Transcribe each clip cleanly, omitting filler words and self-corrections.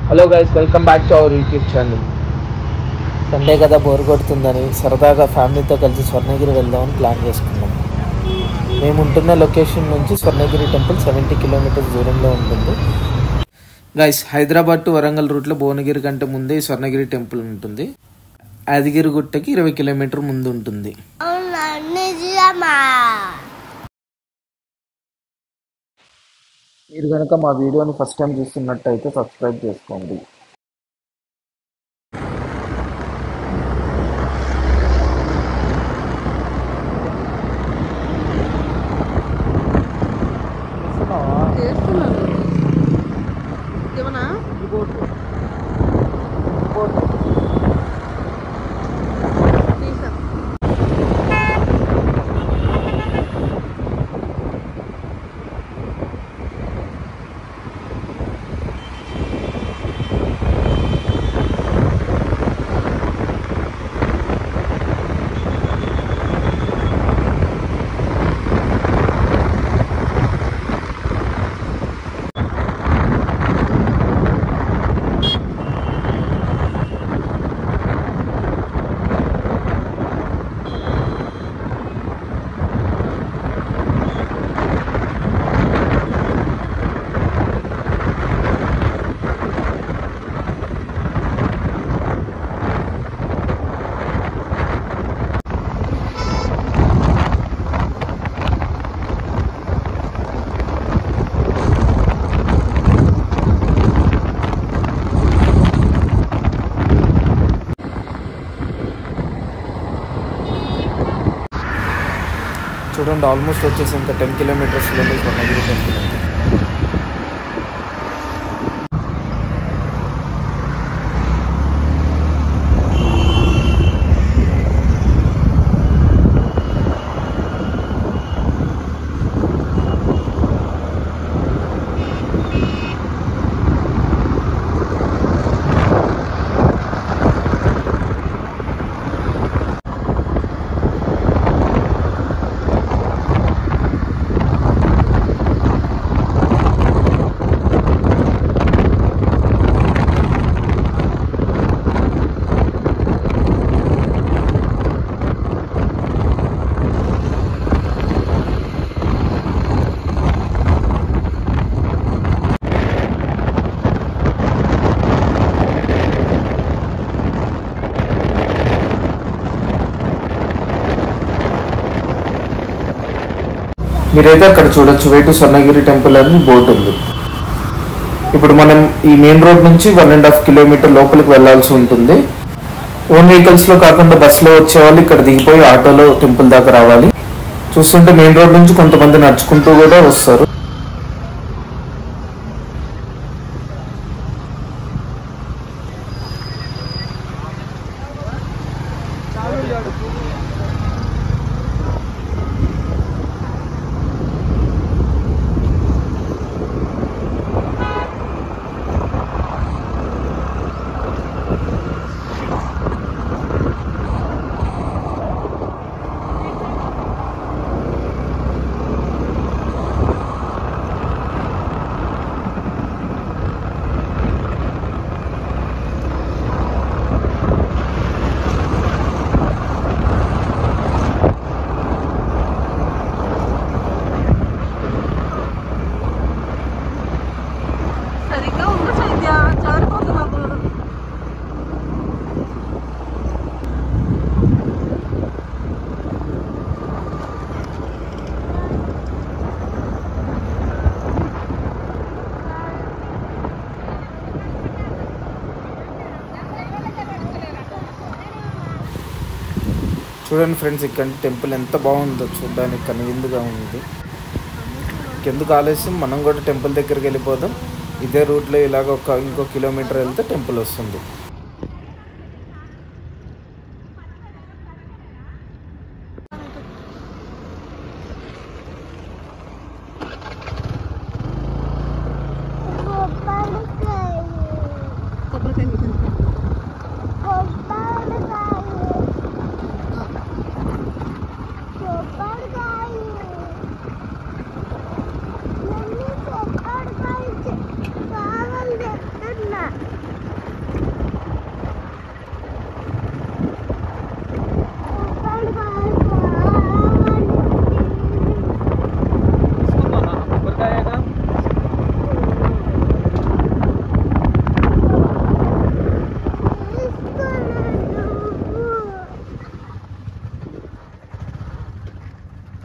Hello guys, welcome back to our YouTube channel. Sunday కదా bore కొడుతుందని సరదాగా ఫ్యామిలీతో కలిసి స్వర్ణగిరి వెళ్దామని ప్లాన్ చేసుకున్నాం. మేము ఉంటున్న లొకేషన్ నుంచి స్వర్ణగిరి టెంపుల్ 70 కిలోమీటర్స్ దూరంలో ఉంటుంది. గైస్, హైదరాబాద్ టు వరంగల్ రూట్లో భువనగిరి కంటే ముందే స్వర్ణగిరి టెంపుల్ ఉంటుంది. యాదగిరి గుట్టకి 20 కిలోమీటర్ ముందు ఉంటుంది. మీరు కనుక మా వీడియోని ఫస్ట్ టైం చూస్తున్నట్టయితే సబ్స్క్రైబ్ చేసుకోండి. చూడండి, ఆల్మోస్ట్ వచ్చేసి ఇంకా 10 కిలోమీటర్స్లోనే స్వర్ణగిరి టెంపుల్ ఉంది. మీరైతే అక్కడ చూడొచ్చు, వే టు స్వర్ణగిరి టెంపుల్ అని బోర్డు ఉంది. ఇప్పుడు మనం ఈ మెయిన్ రోడ్ నుంచి 1.5 కిలోమీటర్ లోపలికి వెళ్లాల్సి ఉంటుంది. ఓన్ వెహికల్స్లో కాకుండా బస్సులో వచ్చే వాళ్ళు ఇక్కడ దిగిపోయి ఆటోలో టెంపుల్ దాకా రావాలి. చూస్తుంటే మెయిన్ రోడ్ నుంచి కొంతమంది నడుచుకుంటూ కూడా వస్తారు. చూడండి ఫ్రెండ్స్, ఇక్కడ టెంపుల్ ఎంత బాగుందో చూడడానికి, కనువిందుగా ఉంది. ఎందుకు ఆలస్యం, మనం కూడా టెంపుల్ దగ్గరికి వెళ్ళిపోదాం. ఇదే రూట్లో ఇలాగ ఇంకో కిలోమీటర్ వెళ్తే టెంపుల్ వస్తుంది.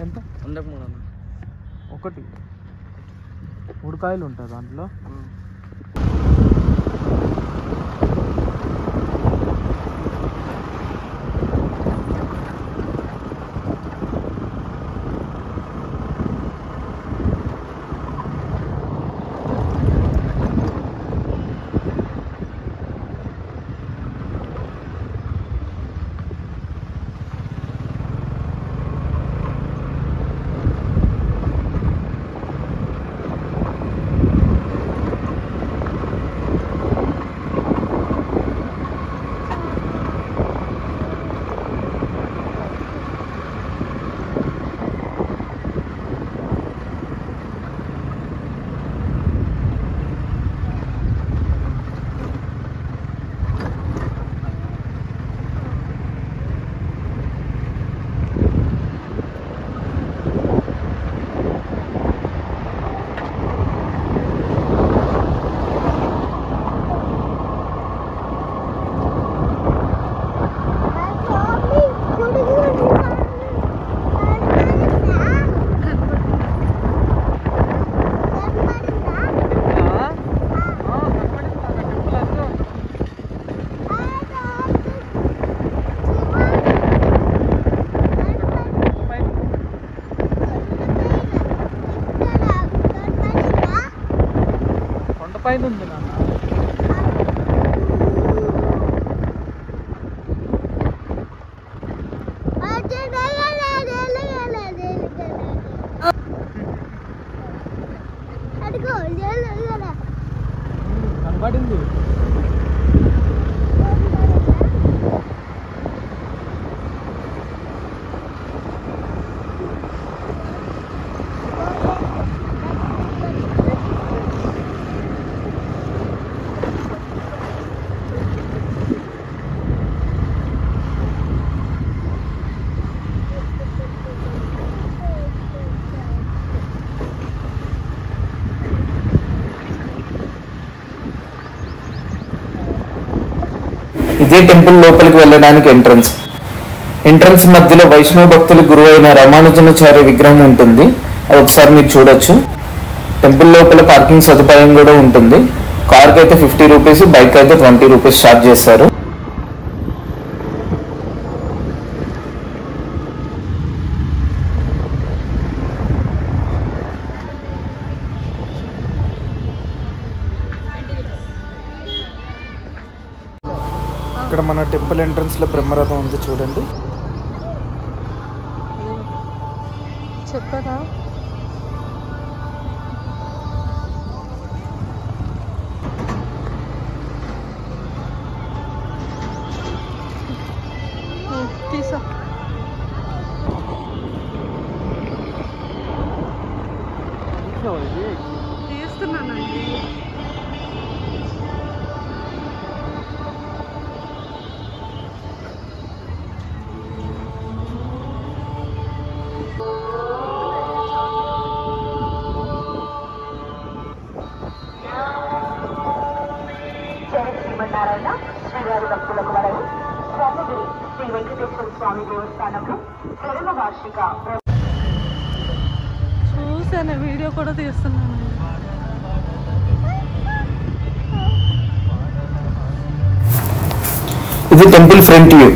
ఎంత? 103 అన్న. ఒకటి 3 కాయలు ఉంటాయి దాంట్లో. పైన ఉంది నాన్న. కనబడింది. ఇదే టెంపుల్ లోపలికి వెళ్ళడానికి ఎంట్రన్స్ మధ్యలో వైష్ణవ భక్తులు గురువు అయిన రామానుజనాచార్య విగ్రహం ఉంటుంది. అది ఒకసారి మీరు చూడొచ్చు. టెంపుల్ లోపల పార్కింగ్ సదుపాయం కూడా ఉంటుంది. కార్కి అయితే 50 రూపీస్, బైక్ అయితే 20 రూపీస్ ఛార్జ్ చేస్తారు. ఇక్కడ మన టెంపుల్ ఎంట్రన్స్లో బ్రహ్మరథం ఉంది చూడండి. చెప్పరా? తీసా. తీస్తున్నానండి. శ్రీమన్నారాయణ శ్రీవారి భక్తులకు వలన స్వర్ణగిరి శ్రీ వెంకటేశ్వర స్వామి దేవస్థానంలో ప్రథమ వార్షిక చూసాను, వీడియో కూడా తీస్తున్నాను. ఇది టెంపుల్ ఫ్రంట్ వ్యూ.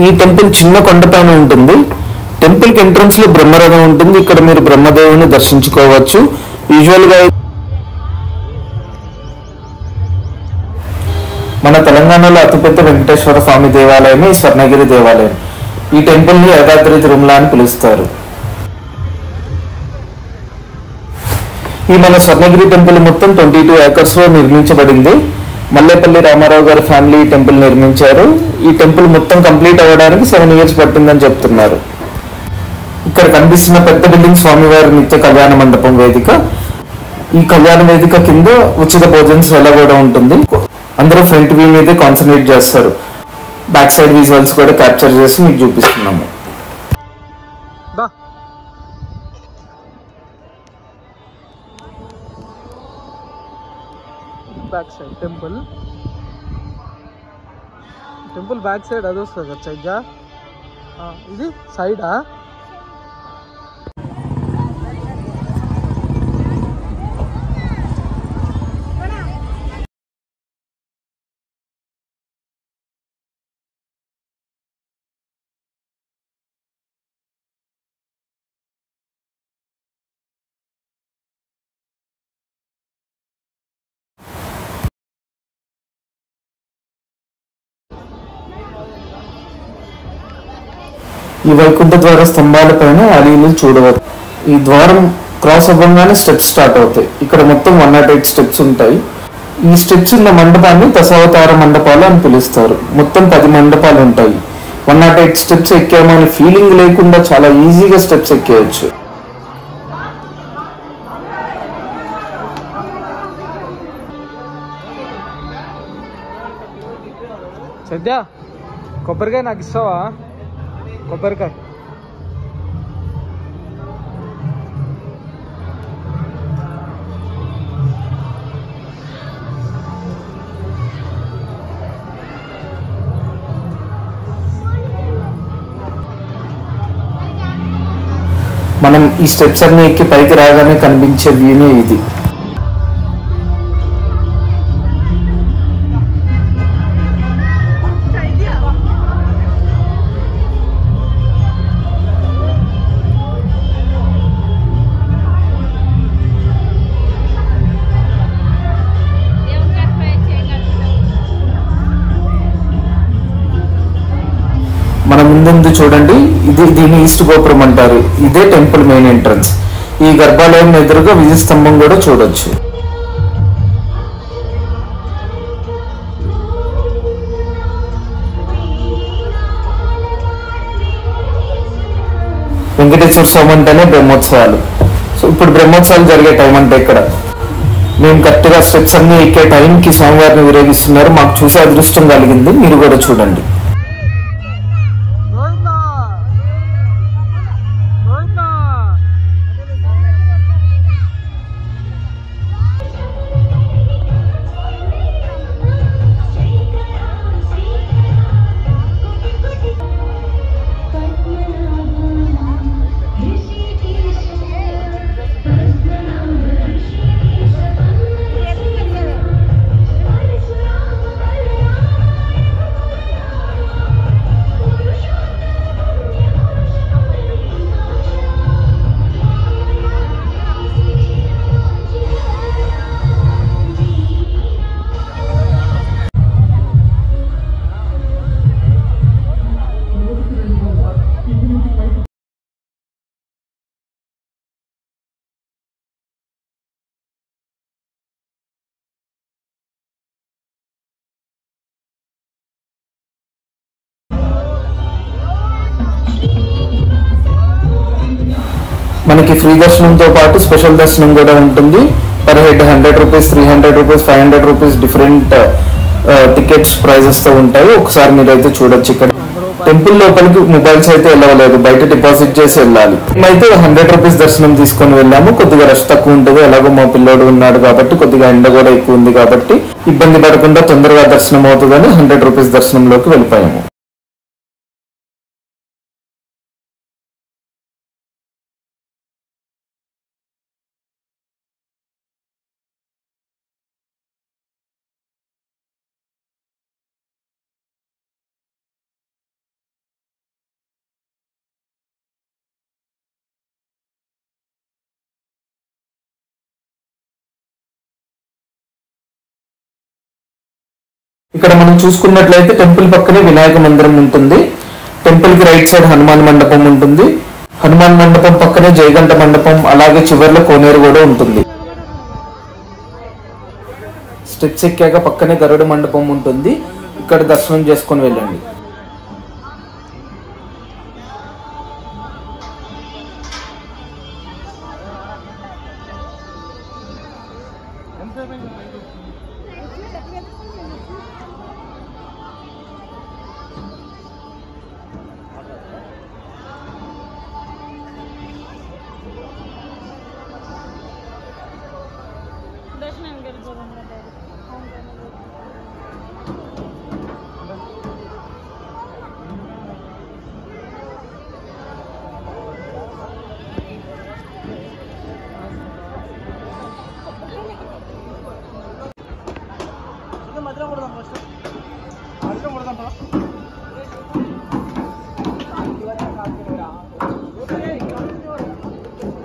ఈ టెంపుల్ చిన్న కొండపైన ఉంటుంది. టెంపుల్ కి ఎంట్రన్స్ లో బ్రహ్మరథం ఉంటుంది. ఇక్కడ మీరు బ్రహ్మదేవుని దర్శించుకోవచ్చు. యూజువల్ గా మన తెలంగాణలో అతిపెద్ద వెంకటేశ్వర స్వామి దేవాలయమే ఈ స్వర్ణగిరి దేవాలయం. ఈ టెంపుల్ ని యాదాద్రి తిరుమల అని పిలుస్తారు. ఈ మన స్వర్ణగిరి టెంపుల్ మొత్తం 22 acres లో నిర్మించబడింది. మల్లేపల్లి రామారావు గారి ఫ్యామిలీ ఈ టెంపుల్ నిర్మించారు. ఈ టెంపుల్ మొత్తం కంప్లీట్ అవ్వడానికి 7 years పట్టిందని చెప్తున్నారు. ఇక్కడ కనిపిస్తున్న పెద్ద బిల్డింగ్ స్వామివారి నిత్య కళ్యాణ మండపం వేదిక. ఈ కళ్యాణ వేదిక కింద ఉచిత భోజనశాల కూడా ఉంటుంది. అందరూ ఫ్రంట్ వ్యూ మీదే కాన్సన్ట్రేట్ చేస్తారు. బ్యాక్ సైడ్ విజువల్స్ కూడా క్యాప్చర్ చేసి మీకు చూపిస్తున్నాము. Back side temple back side అది వస్తుంది కదా సైడ్గా. ఇది సైడా? ఈ వైకుంఠ ద్వార స్తంభాల పైన ఆలీలు చూడవచ్చు. ఈ ద్వారం క్రాస్ అవ్వగానే స్టెప్స్ స్టార్ట్ అవుతాయి. ఇక్కడ మొత్తం 108 స్టెప్స్ ఉంటాయి. ఈ స్టెప్స్ ఉన్న మండపాన్ని దశావతార మండపాలు అని పిలుస్తారు. మొత్తం 10 మండపాలు ఉంటాయి. 108 స్టెప్స్ ఎక్కామని ఫీలింగ్ లేకుండా చాలా ఈజీగా స్టెప్స్ ఎక్కేయచ్చు. సద్య కొబ్బరికాయ నాకు ఇస్తావా? కొబ్బరికాయ మనం ఈ స్టెప్స్ అన్ని ఎక్కి పైకి రాగానే కనిపించే వ్యూనే ఇది. మన ముందు చూడండి, దీన్ని ఈస్ట్ గోపురం అంటారు. ఇదే టెంపుల్ మెయిన్ ఎంట్రన్స్. ఈ గర్భాలయం ఎదురుగా విజయ స్తంభం కూడా చూడొచ్చు. వెంకటేశ్వర స్వామి అంటేనే బ్రహ్మోత్సవాలు. సో ఇప్పుడు బ్రహ్మోత్సవాలు జరిగే టైం అంటే ఇక్కడ మేము కరెక్ట్గా స్టెప్స్ అన్ని ఎక్కే టైంకి స్వామివారిని విరేగిస్తున్నారు. మాకు చూసే అదృష్టం కలిగింది. మీరు కూడా చూడండి. మనకి ఫ్రీ దర్శనంతో పాటు స్పెషల్ దర్శనం కూడా ఉంటుంది. Per head 100 rupees, 300 rupees, 500 rupees different tickets prices తో ఉంటాయి. ఒకసారి మీరైతే చూడొచ్చు. ఇక్కడ టెంపుల్ లోపలికి మొబైల్స్ అయితే వెళ్ళలేదు, బయట డిపాజిట్ చేసి వెళ్ళాలి. మేమైతే 100 రూపీస్ దర్శనం తీసుకొని వెళ్ళాము. కొద్దిగా రష్ తక్కువ ఉంటుంది. ఎలాగో మా పిల్లోడు ఉన్నాడు కాబట్టి, కొద్దిగా ఎండ కూడా ఎక్కువ ఉంది కాబట్టి ఇబ్బంది పడకుండా తొందరగా దర్శనం అవుతుందని 100 రూపీస్ దర్శనంలోకి వెళ్ళిపోయాము. ఇక్కడ మనం చూసుకున్నట్లయితే టెంపుల్ పక్కనే వినాయక మందిరం ఉంటుంది. టెంపుల్ కి రైట్ సైడ్ హనుమాన్ మండపం ఉంటుంది. హనుమాన్ మండపం పక్కనే జయగంట మండపం, అలాగే చివర్లో కోనేరు కూడా ఉంటుంది. స్టెప్స్ ఎక్కాక పక్కనే గరుడ మండపం ఉంటుంది. ఇక్కడ దర్శనం చేసుకొని వెళ్ళండి.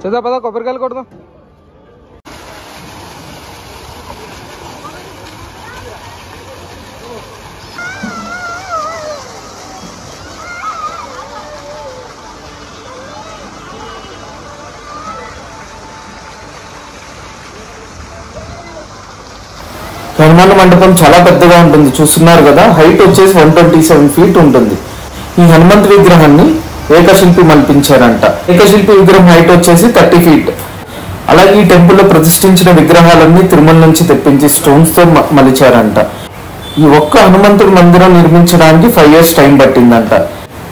చదా పద కొబ్బరికాయలు కొడదాం. హనుమాన్ మండపం చాలా పెద్దగా ఉంటుంది, చూస్తున్నారు కదా. హైట్ వచ్చేసి 127 feet ఉంటుంది. ఈ హనుమంత్ విగ్రహాన్ని ఏకశిల్పి మల్పించారంట. ఏకశిల్పి విగ్రహం హైట్ వచ్చేసి 30 feet. అలాగే ఈ టెంపుల్లో ప్రతిష్ఠించిన విగ్రహాలన్నీ తిరుమల నుంచి తెప్పించి స్టోన్స్ తో మలిచారంట. ఈ ఒక్క హనుమంతుడి మందిరం నిర్మించడానికి 5 years టైం పట్టిందంట.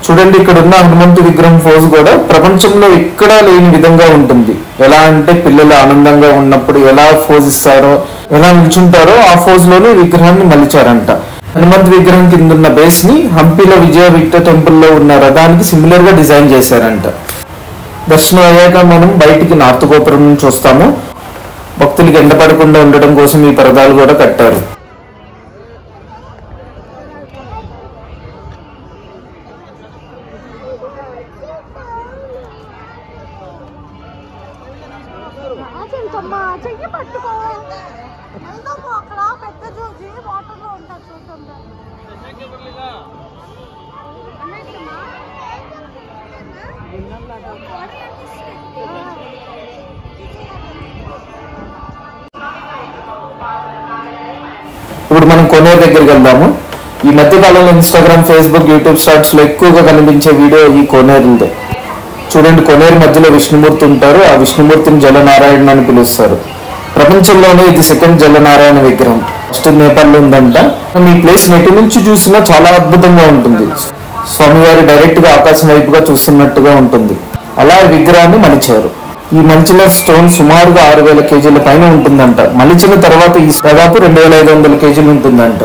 చూడండి, ఇక్కడ ఉన్న హనుమంతు విగ్రహం ఫోజ్ కూడా ప్రపంచంలో ఎక్కడా లేని విధంగా ఉంటుంది. ఎలా అంటే పిల్లలు ఆనందంగా ఉన్నప్పుడు ఎలా ఫోజ్ ఇస్తారో, ఎలా నిల్చుంటారో ఆ ఫోజ్ లోనే విగ్రహాన్ని మలిచారంట. హనుమంత్ విగ్రహం కింద ఉన్న బేస్ ని హంపీలో విజయ విక్టర్ టెంపుల్లో ఉన్న రథానికి సిమిలర్ గా డిజైన్ చేశారంట. దర్శనం అయ్యాక మనం బయటికి నార్త్ గోపురం నుంచి వస్తాము. భక్తులకి ఎండపడకుండా ఉండటం కోసం ఈ పరదాలు కూడా కట్టారు. ఇప్పుడు మనం కోనేరు దగ్గరికి వెళ్దాము. ఈ మధ్య కాలంలో ఇన్స్టాగ్రామ్, ఫేస్బుక్, యూట్యూబ్ షార్ట్స్ లో ఎక్కువగా కనిపించే వీడియో ఈ కోనేరుదే. చూడండి, కోనేరు మధ్యలో విష్ణుమూర్తి ఉంటారు. ఆ విష్ణుమూర్తిని జలనారాయణ అని పిలుస్తారు. ప్రపంచంలోనే ఇది 2nd జలనారాయణ విగ్రహం. ఫస్ట్ నేపాల్లో ఉందంట. ఈ ప్లేస్ నెట్టి నుంచి చూసినా చాలా అద్భుతంగా ఉంటుంది. స్వామివారి డైరెక్ట్ గా ఆకాశం వైపుగా చూస్తున్నట్టుగా ఉంటుంది. అలా విగ్రహాన్ని మలిచారు. ఈ మలిచిన స్టోన్ సుమారుగా 6000 kgs పైన ఉంటుందంట. మలిచిన తర్వాత ఈ దాదాపు 2500 kgs ఉంటుందంట.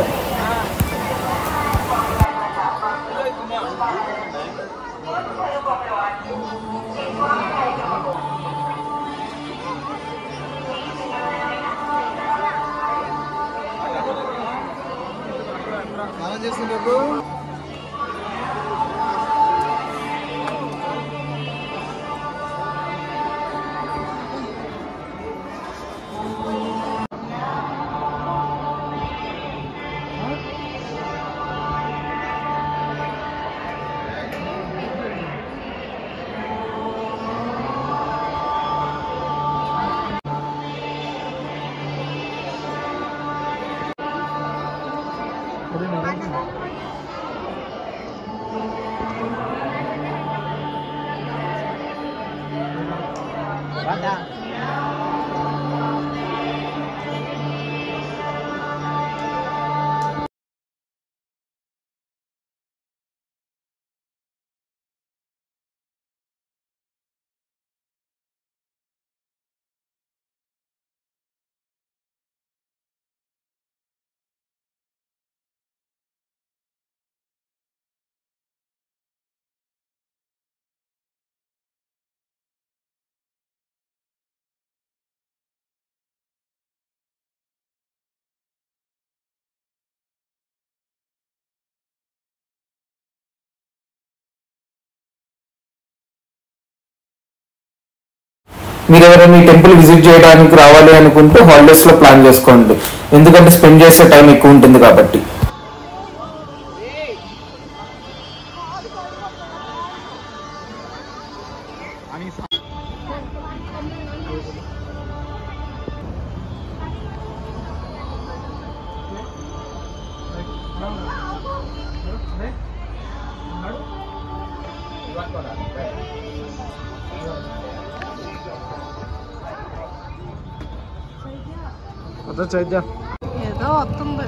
మీరు ఎవరైనా ఈ టెంపుల్ విజిట్ చేయడానికి రావాలి అనుకుంటే హాలిడేస్ లో ప్లాన్ చేసుకోండి. ఎందుకంటే స్పెండ్ చేసే టైం ఎక్కువ ఉంటుంది కాబట్టి. ఏదో వస్తుంది.